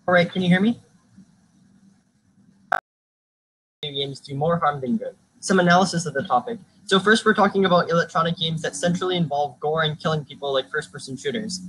All right, can you hear me? Video games do more harm than good. Some analysis of the topic. So first, we're talking about electronic games that centrally involve gore and killing people like first-person shooters.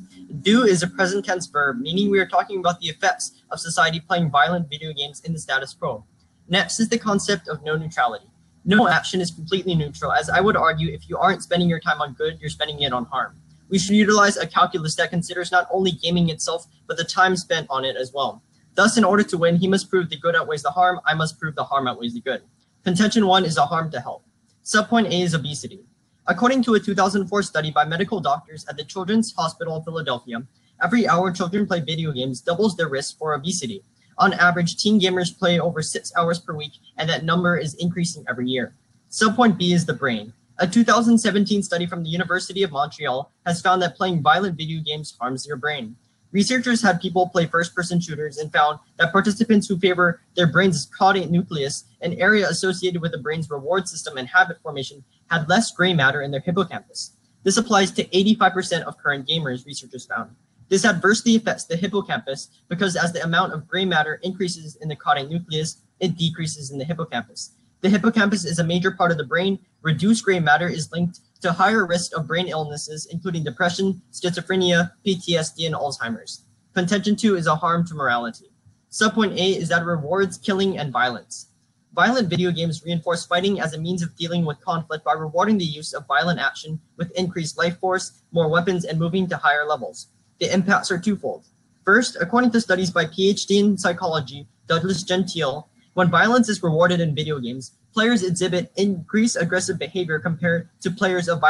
Do is a present tense verb, meaning we are talking about the effects of society playing violent video games in the status quo. Next is the concept of no neutrality. No action is completely neutral, as I would argue if you aren't spending your time on good, you're spending it on harm. We should utilize a calculus that considers not only gaming itself, but the time spent on it as well. Thus, in order to win, he must prove the good outweighs the harm, I must prove the harm outweighs the good. Contention 1 is a harm to health. Subpoint A is obesity. According to a 2004 study by medical doctors at the Children's Hospital of Philadelphia, every hour children play video games doubles their risk for obesity. On average, teen gamers play over 6 hours per week, and that number is increasing every year. Subpoint B is the brain. A 2017 study from the University of Montreal has found that playing violent video games harms your brain. Researchers had people play first-person shooters and found that participants who favor their brain's caudate nucleus, an area associated with the brain's reward system and habit formation, had less gray matter in their hippocampus. This applies to 85% of current gamers, researchers found. This adversely affects the hippocampus because as the amount of gray matter increases in the caudate nucleus, it decreases in the hippocampus. The hippocampus is a major part of the brain. Reduced gray matter is linked to higher risk of brain illnesses, including depression, schizophrenia, PTSD, and Alzheimer's. Contention 2 is a harm to morality. Subpoint A is that it rewards killing and violence. Violent video games reinforce fighting as a means of dealing with conflict by rewarding the use of violent action with increased life force, more weapons, and moving to higher levels. The impacts are twofold. First, according to studies by PhD in psychology, Douglas Gentile, when violence is rewarded in video games, players exhibit increased aggressive behavior compared to players of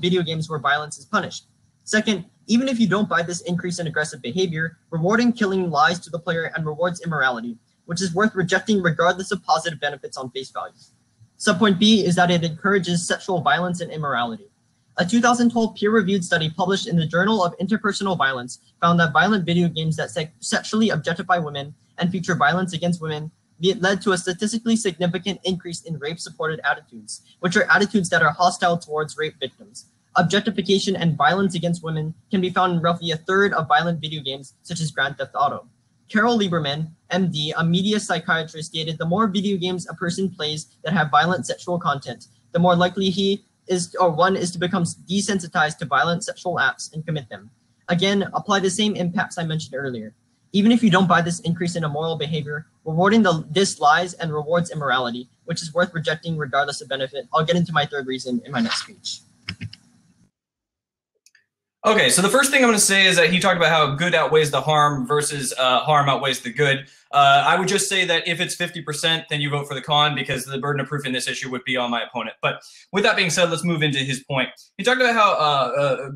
video games where violence is punished. Second, even if you don't buy this increase in aggressive behavior, rewarding killing lies to the player and rewards immorality, which is worth rejecting regardless of positive benefits on face value. Subpoint B is that it encourages sexual violence and immorality. A 2012 peer-reviewed study published in the Journal of Interpersonal Violence found that violent video games that sexually objectify women and feature violence against women led to a statistically significant increase in rape-supported attitudes, which are attitudes that are hostile towards rape victims. Objectification and violence against women can be found in roughly a third of violent video games, such as Grand Theft Auto. Carol Lieberman, MD, a media psychiatrist, stated the more video games a person plays that have violent sexual content, the more likely one is to become desensitized to violent sexual acts and commit them. Again, apply the same impacts I mentioned earlier. Even if you don't buy this increase in immoral behavior, rewarding this lies and rewards immorality, which is worth rejecting regardless of benefit. I'll get into my third reason in my next speech. Okay, so the first thing I'm going to say is that he talked about how good outweighs the harm versus harm outweighs the good. I would just say that if it's 50%, then you vote for the con because the burden of proof in this issue would be on my opponent. But with that being said, let's move into his point. He talked about how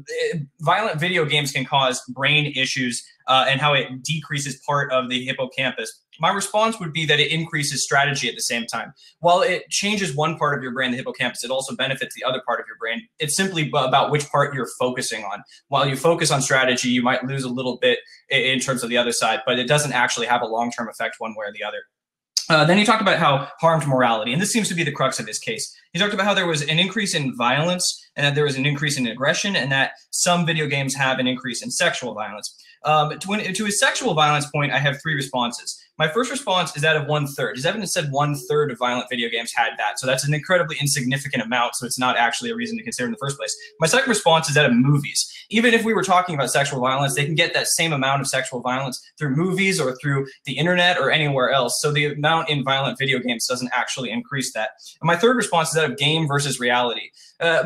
violent video games can cause brain issues and how it decreases part of the hippocampus. My response would be that it increases strategy at the same time. While it changes one part of your brain, the hippocampus, it also benefits the other part of your brain. It's simply about which part you're focusing on. While you focus on strategy, you might lose a little bit in terms of the other side, but it doesn't actually have a long-term effect one way or the other. Then he talked about how harmed morality, and this seems to be the crux of his case. He talked about how there was an increase in violence and that there was an increase in aggression and that some video games have an increase in sexual violence. To his sexual violence point, I have three responses. My first response is that of 1/3. His evidence said 1/3 of violent video games had that. So that's an incredibly insignificant amount. So it's not actually a reason to consider in the first place. My second response is that of movies. Even if we were talking about sexual violence, they can get that same amount of sexual violence through movies or through the internet or anywhere else. So the amount in violent video games doesn't actually increase that. And my third response is that of game versus reality.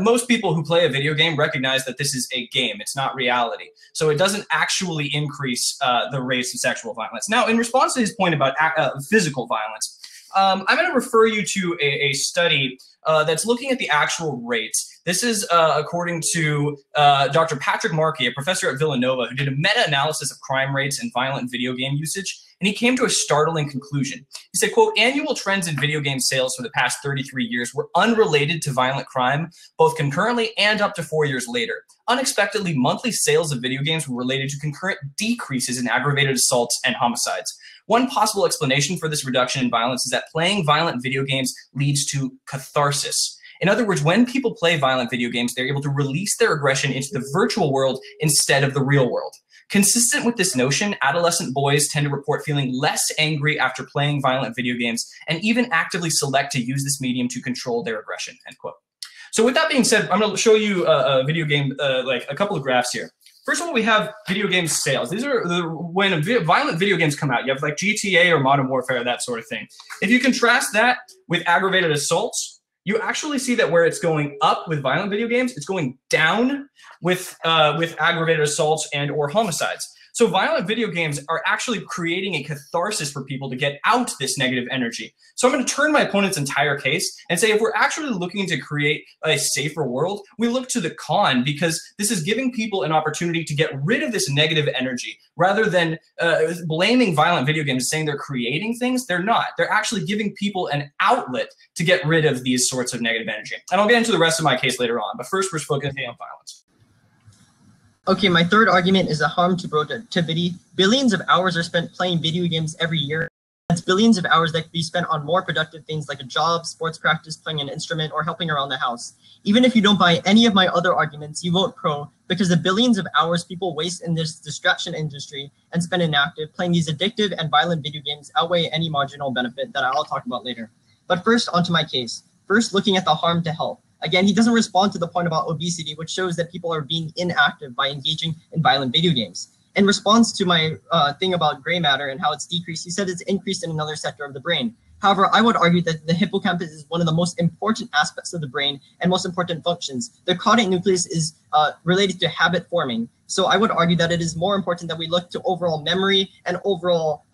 Most people who play a video game recognize that this is a game. It's not reality. So it doesn't actually increase the rates of sexual violence. Now, in response to his point about physical violence, I'm going to refer you to a study that's looking at the actual rates. This is according to Dr. Patrick Markey, a professor at Villanova, who did a meta-analysis of crime rates and violent video game usage, and he came to a startling conclusion. He said, quote, annual trends in video game sales for the past 33 years were unrelated to violent crime, both concurrently and up to 4 years later. Unexpectedly, monthly sales of video games were related to concurrent decreases in aggravated assaults and homicides. One possible explanation for this reduction in violence is that playing violent video games leads to catharsis. In other words, when people play violent video games, they're able to release their aggression into the virtual world instead of the real world. Consistent with this notion, adolescent boys tend to report feeling less angry after playing violent video games and even actively select to use this medium to control their aggression, end quote. So with that being said, I'm going to show you a video game, like a couple of graphs here. First of all, we have video game sales. These are when violent video games come out. You have like GTA or Modern Warfare, that sort of thing. If you contrast that with aggravated assaults, you actually see that where it's going up with violent video games, it's going down with aggravated assaults and or homicides. So violent video games are actually creating a catharsis for people to get out this negative energy. So I'm going to turn my opponent's entire case and say, if we're actually looking to create a safer world, we look to the con, because this is giving people an opportunity to get rid of this negative energy rather than blaming violent video games, saying they're creating things. They're not. They're actually giving people an outlet to get rid of these sorts of negative energy. And I'll get into the rest of my case later on. But first, we're focusing on violence. Okay, my third argument is the harm to productivity. Billions of hours are spent playing video games every year. That's billions of hours that could be spent on more productive things like a job, sports practice, playing an instrument, or helping around the house. Even if you don't buy any of my other arguments, you vote pro, because the billions of hours people waste in this distraction industry and spend inactive playing these addictive and violent video games outweigh any marginal benefit that I'll talk about later. But first, onto my case. First, looking at the harm to health. Again, he doesn't respond to the point about obesity, which shows that people are being inactive by engaging in violent video games. In response to my thing about gray matter and how it's decreased, he said it's increased in another sector of the brain. However, I would argue that the hippocampus is one of the most important aspects of the brain and most important functions. The caudate nucleus is related to habit forming. So I would argue that it is more important that we look to overall memory and overall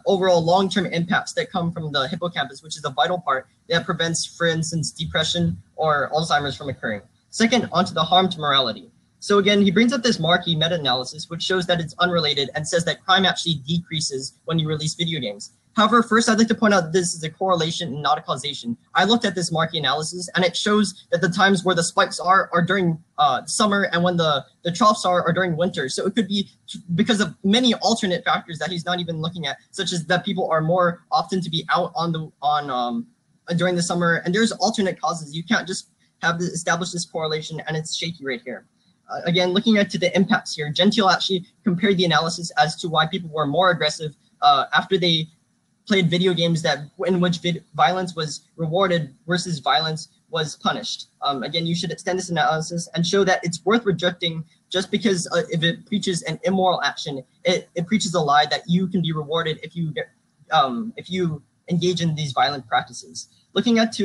long-term impacts that come from the hippocampus, which is a vital part that prevents, for instance, depression or Alzheimer's from occurring. Second, onto the harm to morality. So again, he brings up this Markey meta-analysis, which shows that it's unrelated and says that crime actually decreases when you release video games. However, first, I'd like to point out that this is a correlation and not a causation. I looked at this Markey analysis, and it shows that the times where the spikes are during summer, and when the troughs are during winter. So it could be because of many alternate factors that he's not even looking at, such as that people are more often to be out during the summer, and there's alternate causes. You can't just establish this correlation, and it's shaky right here. Again, looking at the impacts here, Gentile actually compared the analysis as to why people were more aggressive after they played video games in which violence was rewarded versus violence was punished. Again, you should extend this analysis and show that it's worth rejecting just because if it preaches an immoral action, it preaches a lie that you can be rewarded if you engage in these violent practices. Looking at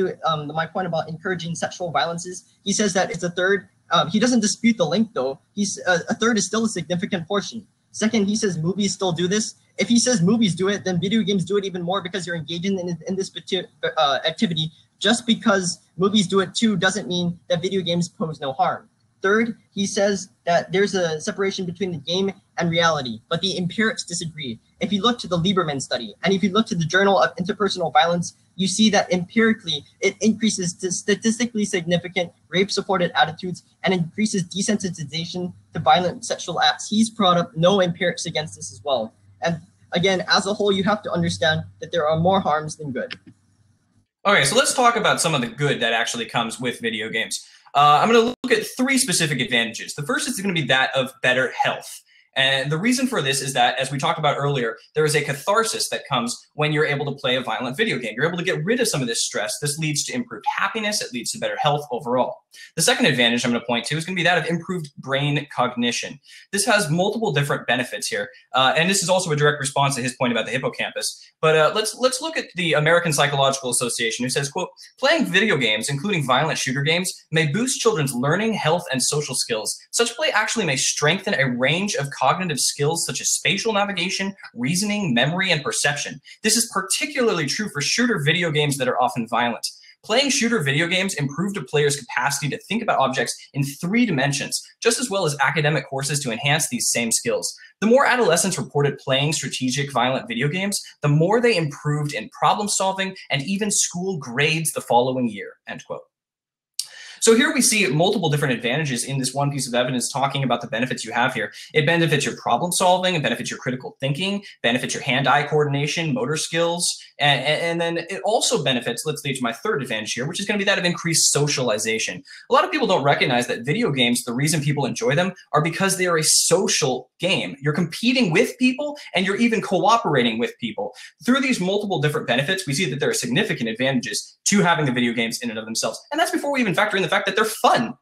my point about encouraging sexual violences, he says that it's a third. He doesn't dispute the link though. A third is still a significant portion. Second, he says movies still do this. If he says movies do it, then video games do it even more because you're engaging in this activity. Just because movies do it too doesn't mean that video games pose no harm. Third, he says that there's a separation between the game and reality, but the empirics disagree. If you look to the Lieberman study, and if you look to the Journal of Interpersonal Violence, you see that empirically it increases to statistically significant rape-supported attitudes and increases desensitization to violent sexual acts. He's brought up no empirics against this as well. And again, as a whole, you have to understand that there are more harms than good. Okay, so let's talk about some of the good that actually comes with video games. I'm going to look at three specific advantages. The first is going to be that of better health. And the reason for this is that, as we talked about earlier, there is a catharsis that comes when you're able to play a violent video game. You're able to get rid of some of this stress. This leads to improved happiness. It leads to better health overall. The second advantage I'm going to point to is going to be that of improved brain cognition. This has multiple different benefits here. And this is also a direct response to his point about the hippocampus. But let's look at the American Psychological Association, who says, quote, playing video games, including violent shooter games, may boost children's learning, health, and social skills. Such play actually may strengthen a range of cognitive skills such as spatial navigation, reasoning, memory, and perception. This is particularly true for shooter video games that are often violent. Playing shooter video games improved a player's capacity to think about objects in 3 dimensions, just as well as academic courses to enhance these same skills. The more adolescents reported playing strategic violent video games, the more they improved in problem solving and even school grades the following year, end quote. So here we see multiple different advantages in this one piece of evidence talking about the benefits you have here. It benefits your problem solving, it benefits your critical thinking, benefits your hand-eye coordination, motor skills, and then it also benefits, let's lead to my third advantage here, which is going to be that of increased socialization. A lot of people don't recognize that video games, the reason people enjoy them are because they are a social game. You're competing with people, and you're even cooperating with people. Through these multiple different benefits, we see that there are significant advantages to having the video games in and of themselves. And that's before we even factor in the fact that they're fun.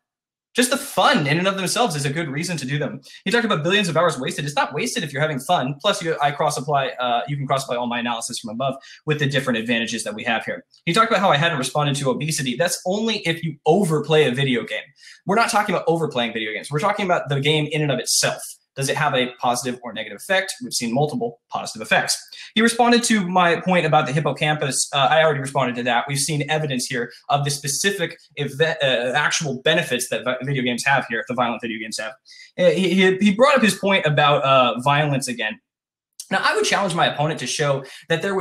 Just the fun in and of themselves is a good reason to do them. He talked about billions of hours wasted. It's not wasted if you're having fun. Plus, you can cross-apply all my analysis from above with the different advantages that we have here. He talked about how I hadn't responded to obesity. That's only if you overplay a video game. We're not talking about overplaying video games. We're talking about the game in and of itself. Does it have a positive or negative effect? We've seen multiple positive effects. He responded to my point about the hippocampus. I already responded to that. We've seen evidence here of the specific actual benefits that video games have here, the violent video games have. He brought up his point about violence again. Now, I would challenge my opponent to show that there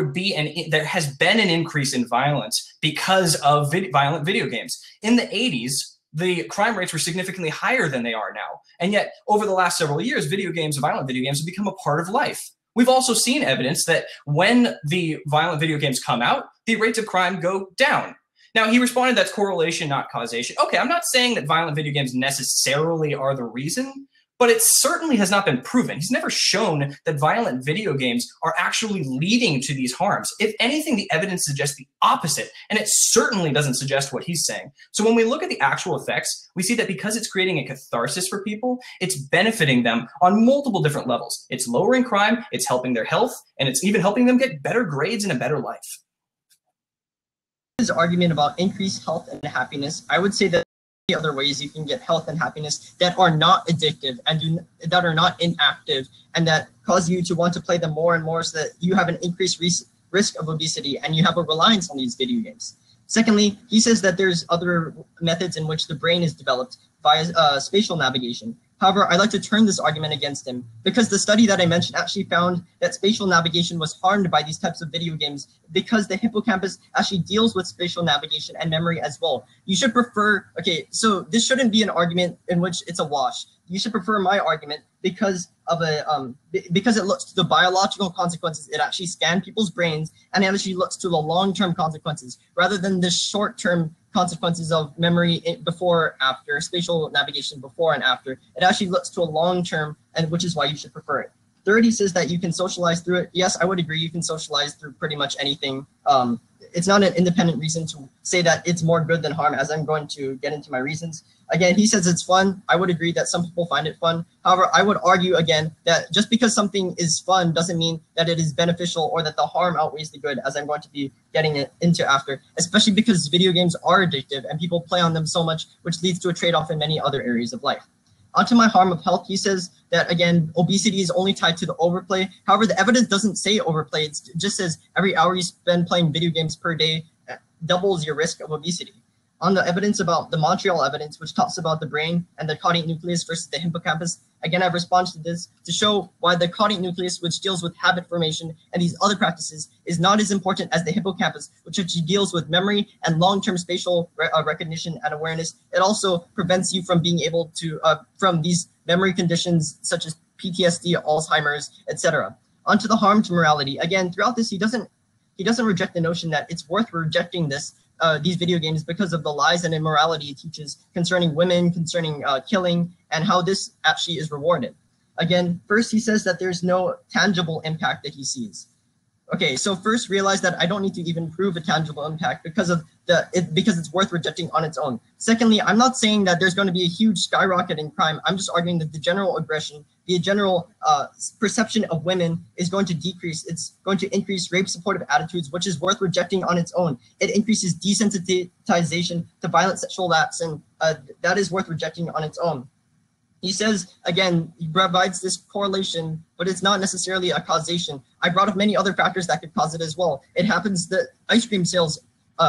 has been an increase in violence because of violent video games. In the 80s, the crime rates were significantly higher than they are now. And yet, over the last several years, violent video games have become a part of life. We've also seen evidence that when the violent video games come out, the rates of crime go down. Now, he responded that's correlation, not causation. Okay, I'm not saying that violent video games necessarily are the reason, but it certainly has not been proven. He's never shown that violent video games are actually leading to these harms. If anything, the evidence suggests the opposite, and it certainly doesn't suggest what he's saying. So when we look at the actual effects, we see that because it's creating a catharsis for people, it's benefiting them on multiple different levels. It's lowering crime, it's helping their health, and it's even helping them get better grades and a better life. His argument about increased health and happiness, I would say that other ways you can get health and happiness that are not addictive and that are not inactive and that cause you to want to play them more and more so that you have an increased risk of obesity and you have a reliance on these video games. Secondly, he says that there's other methods in which the brain is developed via spatial navigation. However, I'd like to turn this argument against him because the study that I mentioned actually found that spatial navigation was harmed by these types of video games because the hippocampus actually deals with spatial navigation and memory as well. You should prefer, okay, so this shouldn't be an argument in which it's a wash. You should prefer my argument because it looks to the biological consequences. It actually scanned people's brains and it actually looks to the long-term consequences rather than the short-term consequences of memory before, after, spatial navigation before and after. It actually looks to a long-term, and which is why you should prefer it. Third, he says that you can socialize through it. Yes, I would agree. You can socialize through pretty much anything. It's not an independent reason to say that it's more good than harm, as I'm going to get into my reasons. Again, he says it's fun. I would agree that some people find it fun. However, I would argue again that just because something is fun doesn't mean that it is beneficial or that the harm outweighs the good, as I'm going to be getting into after, especially because video games are addictive and people play on them so much, which leads to a trade-off in many other areas of life. Onto my harm of health, he says that, again, obesity is only tied to the overplay. However, the evidence doesn't say overplay. It just says every hour you spend playing video games per day doubles your risk of obesity. On the evidence about the Montreal evidence, which talks about the brain and the caudate nucleus versus the hippocampus, again, I've responded to this to show why the caudate nucleus, which deals with habit formation and these other practices, is not as important as the hippocampus, which actually deals with memory and long-term spatial recognition and awareness. It also prevents you from being able to, from these memory conditions such as PTSD, Alzheimer's, etc. Onto the harm to morality. Again, throughout this, he doesn't reject the notion that it's worth rejecting these video games because of the lies and immorality it teaches concerning women, concerning killing, and how this actually is rewarded. Again, first he says that there's no tangible impact that he sees. Okay, so first realize that I don't need to even prove a tangible impact because it's worth rejecting on its own. Secondly, I'm not saying that there's going to be a huge skyrocket in crime. I'm just arguing that the general aggression, the general perception of women is going to decrease. It's going to increase rape supportive attitudes, which is worth rejecting on its own. It increases desensitization to violent sexual acts, and that is worth rejecting on its own. He says, again, he provides this correlation, but it's not necessarily a causation. I brought up many other factors that could cause it as well. It happens that ice cream sales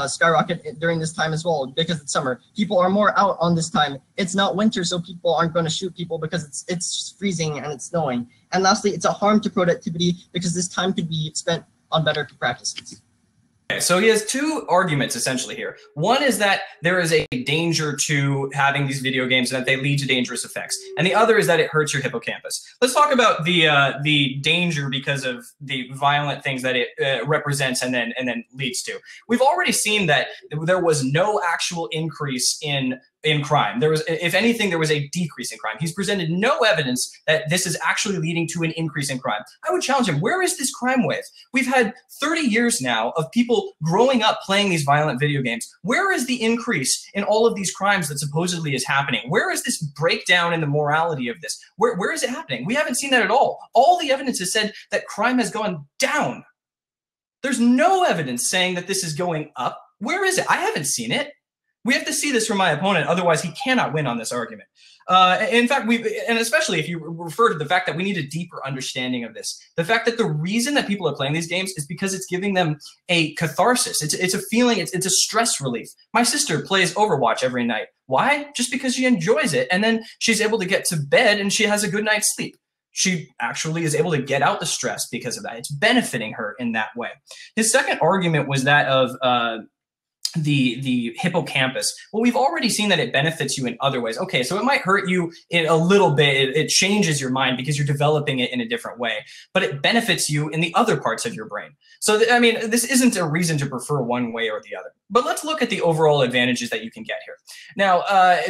skyrocket during this time as well because it's summer. People are more out on this time. It's not winter, so people aren't going to shoot people because it's freezing and it's snowing. And lastly, it's a harm to productivity because this time could be spent on better practices. Okay, so he has two arguments essentially here. One is that there is a danger to having these video games and that they lead to dangerous effects. And the other is that it hurts your hippocampus. Let's talk about the danger because of the violent things that it represents and then leads to. We've already seen that there was no actual increase in in crime. There was, if anything, there was a decrease in crime. He's presented no evidence that this is actually leading to an increase in crime. I would challenge him, where is this crime wave? We've had 30 years now of people growing up playing these violent video games. Where is the increase in all of these crimes that supposedly is happening? Where is this breakdown in the morality of this? Where is it happening? We haven't seen that at all. All the evidence has said that crime has gone down. There's no evidence saying that this is going up. Where is it? I haven't seen it. We have to see this from my opponent, otherwise he cannot win on this argument. In fact, and especially if you refer to the fact that we need a deeper understanding of this, the fact that the reason that people are playing these games is because it's giving them a catharsis. It's a feeling, it's a stress relief. My sister plays Overwatch every night. Why? Just because she enjoys it, and then she's able to get to bed and she has a good night's sleep. She actually is able to get out the stress because of that. It's benefiting her in that way. His second argument was that of the hippocampus. Well, we've already seen that it benefits you in other ways. Okay, so it might hurt you in a little bit. It changes your mind because you're developing it in a different way, but it benefits you in the other parts of your brain. So, I mean, this isn't a reason to prefer one way or the other. But let's look at the overall advantages that you can get here. Now,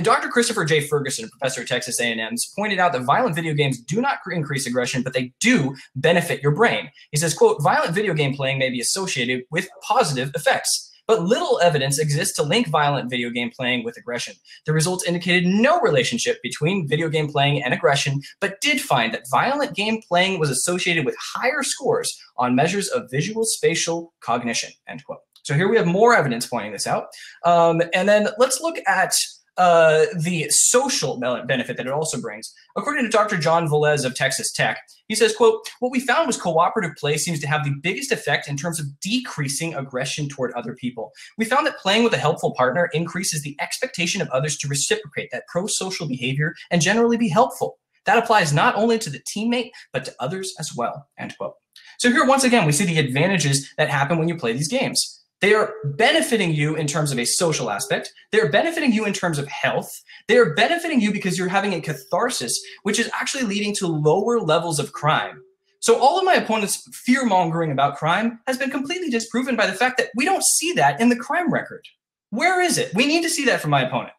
Dr. Christopher J. Ferguson, professor at Texas A&M's, pointed out that violent video games do not increase aggression, but they do benefit your brain. He says, quote, "Violent video game playing may be associated with positive effects, but little evidence exists to link violent video game playing with aggression. The results indicated no relationship between video game playing and aggression, but did find that violent game playing was associated with higher scores on measures of visual spatial cognition," end quote. So here we have more evidence pointing this out. And then let's look at the social benefit that it also brings. According to Dr. John Velez of Texas Tech, he says, quote, "What we found was cooperative play seems to have the biggest effect in terms of decreasing aggression toward other people. We found that playing with a helpful partner increases the expectation of others to reciprocate that pro-social behavior and generally be helpful. That applies not only to the teammate, but to others as well," end quote. So here, once again, we see the advantages that happen when you play these games. They are benefiting you in terms of a social aspect. They're benefiting you in terms of health. They're benefiting you because you're having a catharsis, which is actually leading to lower levels of crime. So all of my opponents' fear-mongering about crime has been completely disproven by the fact that we don't see that in the crime record. Where is it? We need to see that from my opponent.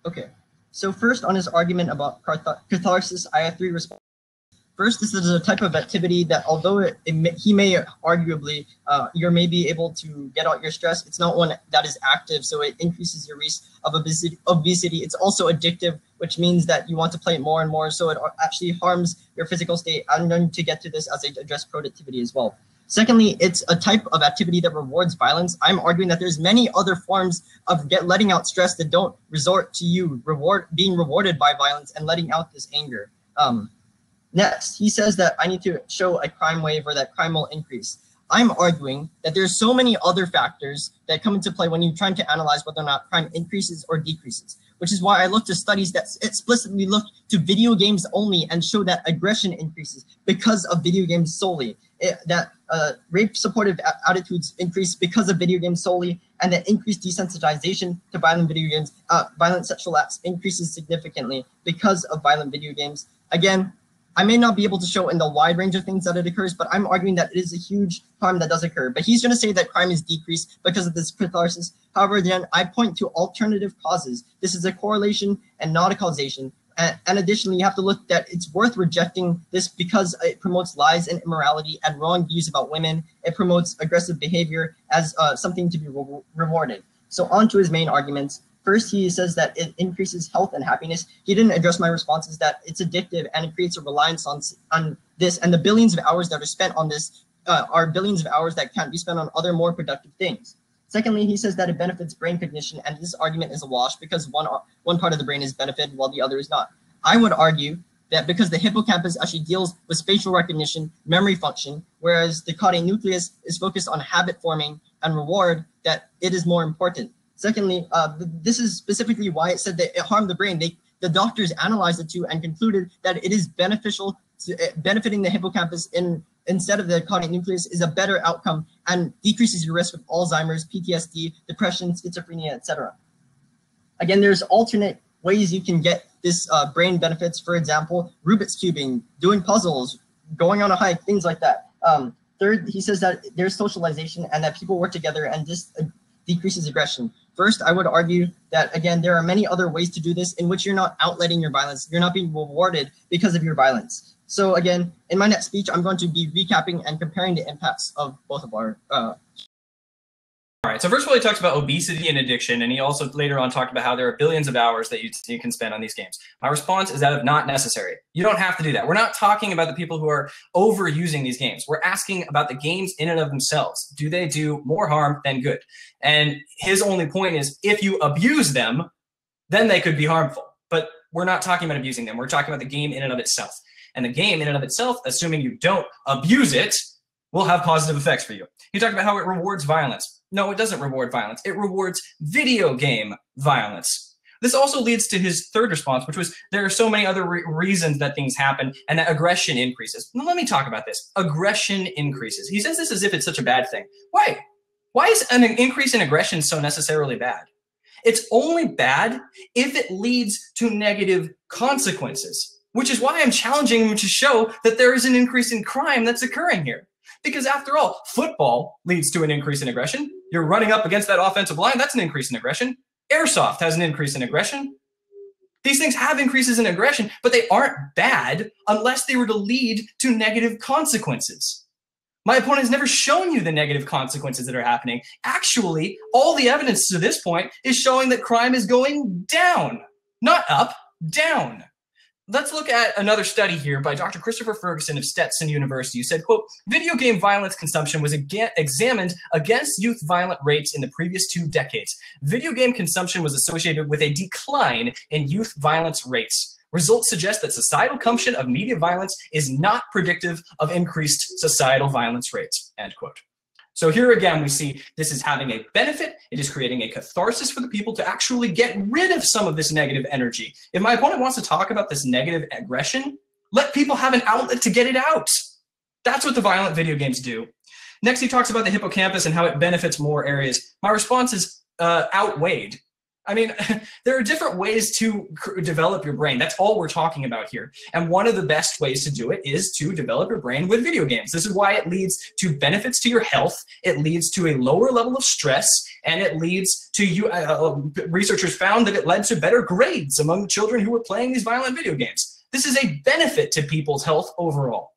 Okay, so first on his argument about catharsis, I have three responses. First, this is a type of activity that, although he may arguably, you may be able to get out your stress, it's not one that is active, so it increases your risk of obesity. It's also addictive, which means that you want to play it more and more, so it actually harms your physical state. I'm going to get to this as I address productivity as well. Secondly, it's a type of activity that rewards violence. I'm arguing that there's many other forms of letting out stress that don't resort to you being rewarded by violence and letting out this anger. Next, he says that I need to show a crime wave or that crime will increase. I'm arguing that there's so many other factors that come into play when you're trying to analyze whether or not crime increases or decreases, which is why I look to studies that explicitly look to video games only and show that aggression increases because of video games solely, that rape-supportive attitudes increase because of video games solely, and that increased desensitization to violent video games, violent sexual acts increases significantly because of violent video games. Again, I may not be able to show in the wide range of things that it occurs, but I'm arguing that it is a huge harm that does occur. But he's going to say that crime is decreased because of this catharsis. However, then I point to alternative causes. This is a correlation and not a causation. And additionally, you have to look that it's worth rejecting this because it promotes lies and immorality and wrong views about women. It promotes aggressive behavior as something to be rewarded. So on to his main arguments. First, he says that it increases health and happiness. He didn't address my responses that it's addictive and it creates a reliance on this, and the billions of hours that are spent on this are billions of hours that can't be spent on other more productive things. Secondly, he says that it benefits brain cognition, and this argument is a wash because one part of the brain is benefited while the other is not. I would argue that because the hippocampus actually deals with spatial recognition, memory function, whereas the caudate nucleus is focused on habit forming and reward, that it is more important. Secondly, this is specifically why it said that it harmed the brain. The doctors analyzed the two and concluded that it is beneficial to benefiting the hippocampus instead of the caudate nucleus is a better outcome and decreases your risk of Alzheimer's, PTSD, depression, schizophrenia, etc. Again, there's alternate ways you can get this brain benefits. For example, Rubik's cubing, doing puzzles, going on a hike, things like that. Third, he says that there's socialization and that people work together and this decreases aggression. First, I would argue that, again, there are many other ways to do this in which you're not outletting your violence. You're not being rewarded because of your violence. So again, in my next speech, I'm going to be recapping and comparing the impacts of both of our All right, so first of all, he talks about obesity and addiction, and he also later on talked about how there are billions of hours that you can spend on these games. My response is that of not necessary. You don't have to do that. We're not talking about the people who are overusing these games. We're asking about the games in and of themselves. Do they do more harm than good? And his only point is if you abuse them, then they could be harmful. But we're not talking about abusing them. We're talking about the game in and of itself. And the game in and of itself, assuming you don't abuse it, will have positive effects for you. He talked about how it rewards violence. No, it doesn't reward violence. It rewards video game violence. This also leads to his third response, which was there are so many other reasons that things happen and that aggression increases. Now, let me talk about this. Aggression increases. He says this as if it's such a bad thing. Why? Why is an increase in aggression so necessarily bad? It's only bad if it leads to negative consequences, which is why I'm challenging him to show that there is an increase in crime that's occurring here. Because after all, football leads to an increase in aggression. You're running up against that offensive line, that's an increase in aggression. Airsoft has an increase in aggression. These things have increases in aggression, but they aren't bad unless they were to lead to negative consequences. My opponent has never shown you the negative consequences that are happening. Actually, all the evidence to this point is showing that crime is going down, not up, down. Let's look at another study here by Dr. Christopher Ferguson of Stetson University, who said, quote, video game violence consumption was examined against youth violent rates in the previous 2 decades. Video game consumption was associated with a decline in youth violence rates. Results suggest that societal consumption of media violence is not predictive of increased societal violence rates, end quote. So here again, we see this is having a benefit. It is creating a catharsis for the people to actually get rid of some of this negative energy. If my opponent wants to talk about this negative aggression, let people have an outlet to get it out. That's what the violent video games do. Next, he talks about the hippocampus and how it benefits more areas. My response is outweighed. I mean, there are different ways to develop your brain. That's all we're talking about here. And one of the best ways to do it is to develop your brain with video games. This is why it leads to benefits to your health. It leads to a lower level of stress, and it leads to you. Researchers found that it led to better grades among children who were playing these violent video games. This is a benefit to people's health overall.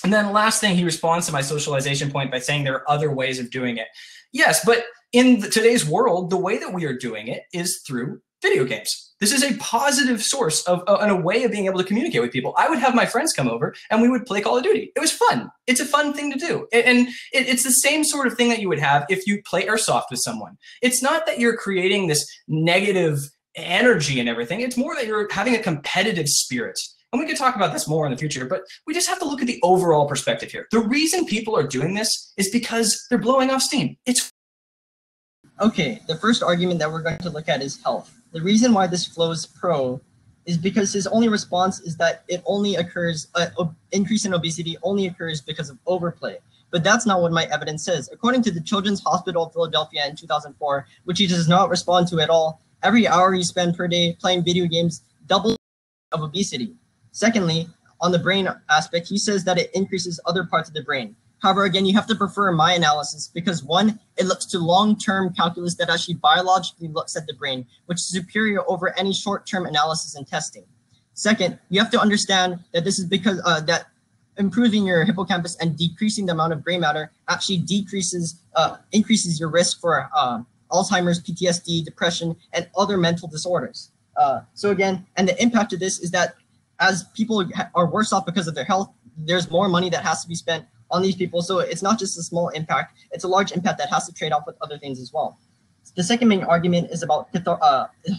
And then last thing, he responds to my socialization point by saying there are other ways of doing it. Yes, but in today's world, the way that we are doing it is through video games. This is a positive source of and a way of being able to communicate with people. I would have my friends come over and we would play Call of Duty. It was fun. It's a fun thing to do. And it's the same sort of thing that you would have if you play Airsoft with someone. It's not that you're creating this negative energy and everything. It's more that you're having a competitive spirit. And we could talk about this more in the future, but we just have to look at the overall perspective here. The reason people are doing this is because they're blowing off steam. It's Okay, the first argument that we're going to look at is health. The reason why this flows pro is because his only response is that it only occurs, increase in obesity only occurs because of overplay. But that's not what my evidence says. According to the Children's Hospital of Philadelphia in 2004, which he does not respond to at all, every hour you spend per day playing video games doubles of obesity. Secondly, on the brain aspect, he says that it increases other parts of the brain. However, again, you have to prefer my analysis because one, it looks to long-term calculus that actually biologically looks at the brain, which is superior over any short-term analysis and testing. Second, you have to understand that this is because that improving your hippocampus and decreasing the amount of gray matter actually increases your risk for Alzheimer's, PTSD, depression, and other mental disorders. So again, and the impact of this is that as people are worse off because of their health, there's more money that has to be spent on these people. So it's not just a small impact, it's a large impact that has to trade off with other things as well. The second main argument is about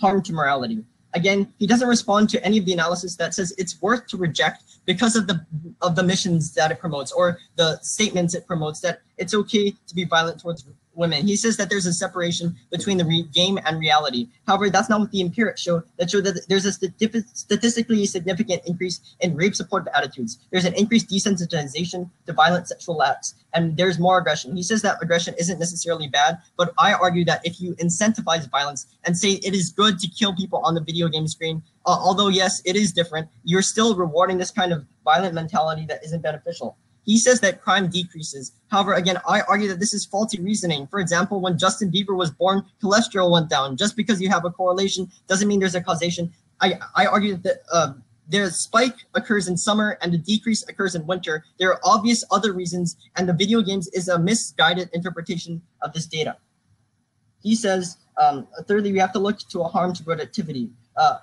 harm to morality. Again, he doesn't respond to any of the analysis that says it's worth to reject because of the missions that it promotes or the statements it promotes that it's okay to be violent towards women. He says that there's a separation between the game and reality. However, that's not what the empirics show. That show that there's a statistically significant increase in rape supportive attitudes. There's an increased desensitization to violent sexual acts, and there's more aggression. He says that aggression isn't necessarily bad, but I argue that if you incentivize violence and say it is good to kill people on the video game screen, although yes, it is different, you're still rewarding this kind of violent mentality that isn't beneficial. He says that crime decreases. However, again, I argue that this is faulty reasoning. For example, when Justin Bieber was born, cholesterol went down. Just because you have a correlation doesn't mean there's a causation. I argue that the spike occurs in summer and the decrease occurs in winter. There are obvious other reasons, and the video games is a misguided interpretation of this data. He says, thirdly, we have to look to a harm to productivity.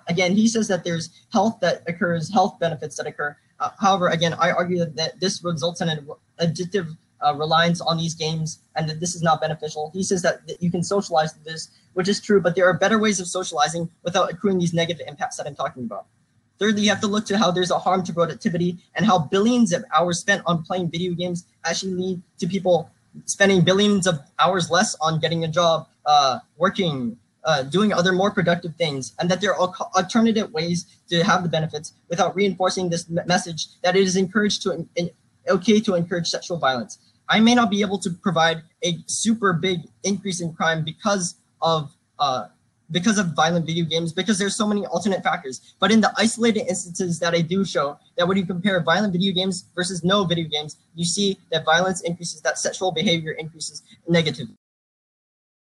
Again, he says that there's health that occurs, health benefits that occur. However, again, I argue that this results in an addictive reliance on these games and that this is not beneficial. He says that you can socialize this, which is true, but there are better ways of socializing without accruing these negative impacts that I'm talking about. Thirdly, you have to look to how there's a harm to productivity and how billions of hours spent on playing video games actually lead to people spending billions of hours less on getting a job, working, doing other more productive things, and that there are alternative ways to have the benefits without reinforcing this message that it is encouraged to okay to encourage sexual violence. I may not be able to provide a super big increase in crime because of violent video games, because there's so many alternate factors. But in the isolated instances that I do show, that when you compare violent video games versus no video games, you see that violence increases, that sexual behavior increases negatively.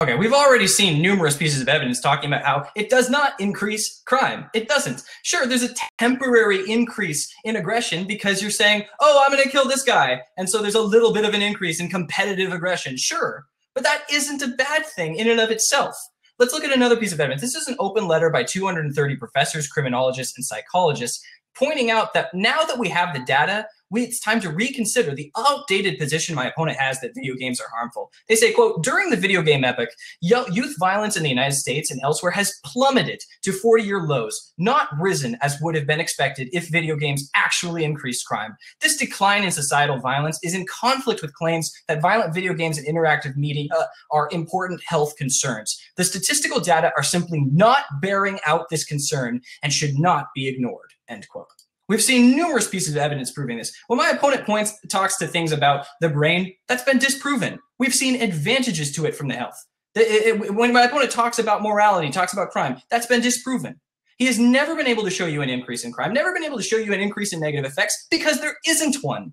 Okay, we've already seen numerous pieces of evidence talking about how it does not increase crime. It doesn't. Sure, there's a temporary increase in aggression because you're saying, oh, I'm going to kill this guy. And so there's a little bit of an increase in competitive aggression. Sure, but that isn't a bad thing in and of itself. Let's look at another piece of evidence. This is an open letter by 230 professors, criminologists, and psychologists pointing out that now that we have the data, it's time to reconsider the outdated position my opponent has that video games are harmful. They say, quote, during the video game epoch, youth violence in the United States and elsewhere has plummeted to 40-year lows, not risen as would have been expected if video games actually increased crime. This decline in societal violence is in conflict with claims that violent video games and interactive media are important health concerns. The statistical data are simply not bearing out this concern and should not be ignored, end quote. We've seen numerous pieces of evidence proving this. When my opponent talks to things about the brain, that's been disproven. We've seen advantages to it from the health. When my opponent talks about morality, talks about crime, that's been disproven. He has never been able to show you an increase in crime, never been able to show you an increase in negative effects because there isn't one.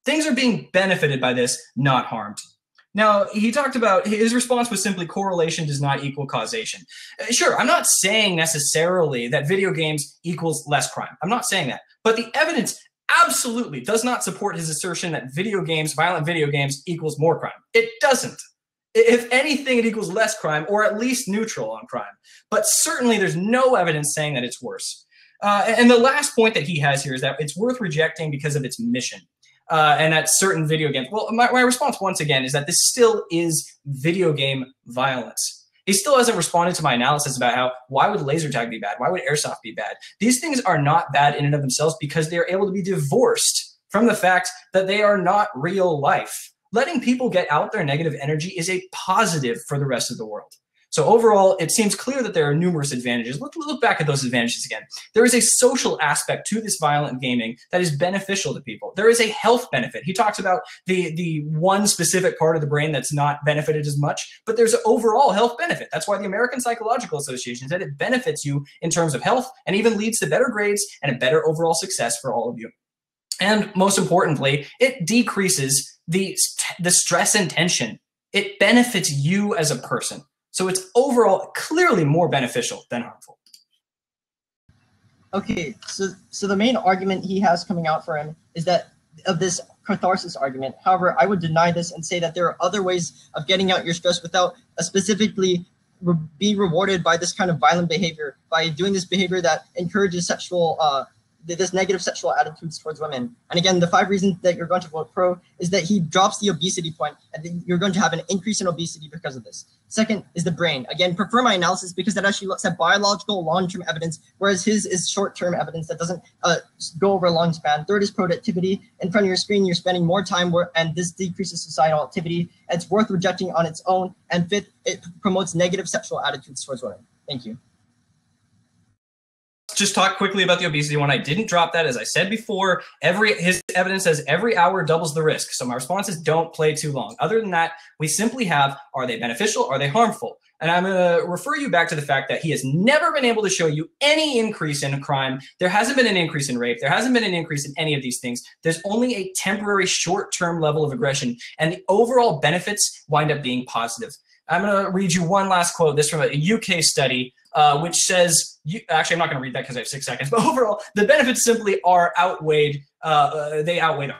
Things are being benefited by this, not harmed. Now, he talked about, his response was simply correlation does not equal causation. Sure, I'm not saying necessarily that video games equals less crime. I'm not saying that. But the evidence absolutely does not support his assertion that video games, violent video games, equals more crime. It doesn't. If anything, it equals less crime, or at least neutral on crime. But certainly there's no evidence saying that it's worse. And the last point that he has here is that it's worth rejecting because of its mission. And that certain video games, well, my response once again is that this still is video game violence. He still hasn't responded to my analysis about how, why would laser tag be bad? Why would airsoft be bad? These things are not bad in and of themselves because they're able to be divorced from the fact that they are not real life. Letting people get out their negative energy is a positive for the rest of the world. So overall, it seems clear that there are numerous advantages. Look back at those advantages again. There is a social aspect to this violent gaming that is beneficial to people. There is a health benefit. He talks about the one specific part of the brain that's not benefited as much, but there's an overall health benefit. That's why the American Psychological Association said it benefits you in terms of health and even leads to better grades and a better overall success for all of you. And most importantly, it decreases the stress and tension. It benefits you as a person. So it's overall clearly more beneficial than harmful. Okay, so the main argument he has coming out for him is that of this catharsis argument. However, I would deny this and say that there are other ways of getting out your stress without specifically being rewarded by this kind of violent behavior, by doing this behavior that encourages this negative sexual attitudes towards women. And again, the 5 reasons that you're going to vote pro is that he drops the obesity point, and then you're going to have an increase in obesity because of this. Second is the brain. Again, prefer my analysis because that actually looks at biological long-term evidence, whereas his is short-term evidence that doesn't go over a long span. Third is productivity. In front of your screen, you're spending more time and this decreases societal activity. It's worth rejecting on its own. And fifth, it promotes negative sexual attitudes towards women. Thank you. Just talk quickly about the obesity one. I didn't drop that. As I said before, his evidence says every hour doubles the risk. So my response is don't play too long. Other than that, we simply have, are they beneficial? Are they harmful? And I'm going to refer you back to the fact that he has never been able to show you any increase in crime. There hasn't been an increase in rape. There hasn't been an increase in any of these things. There's only a temporary short-term level of aggression, and the overall benefits wind up being positive. I'm going to read you one last quote. This from a UK study, which says, actually, I'm not going to read that because I have 6 seconds, but overall, the benefits simply are outweighed. They outweigh the